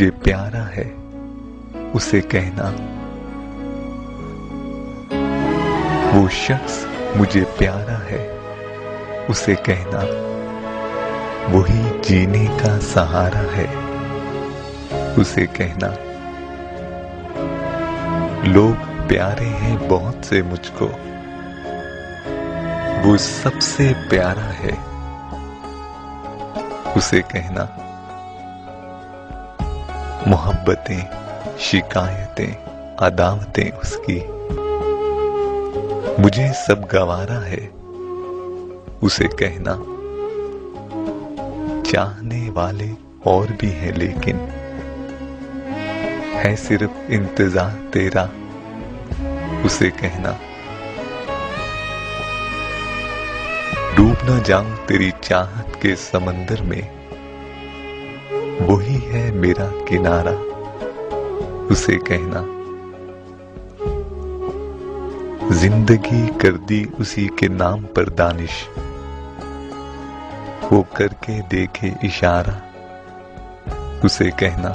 मुझे प्यारा है उसे कहना, वो शख्स मुझे प्यारा है उसे कहना, वही जीने का सहारा है उसे कहना। लोग प्यारे हैं बहुत से मुझको, वो सबसे प्यारा है उसे कहना। मोहब्बतें, शिकायतें, अदावतें उसकी, मुझे सब गवारा है उसे कहना। चाहने वाले और भी हैं लेकिन है सिर्फ इंतजार तेरा उसे कहना। डूब ना जाऊं तेरी चाहत के समंदर में, वही है मेरा किनारा उसे कहना। जिंदगी कर दी उसी के नाम पर दानिश, वो करके देखे इशारा उसे कहना।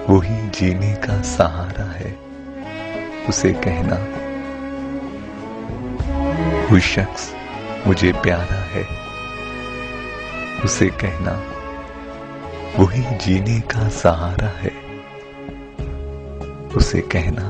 वही जीने का सहारा है उसे कहना। वो शख्स मुझे प्यारा है उसे कहना, वही जीने का सहारा है उसे कहना।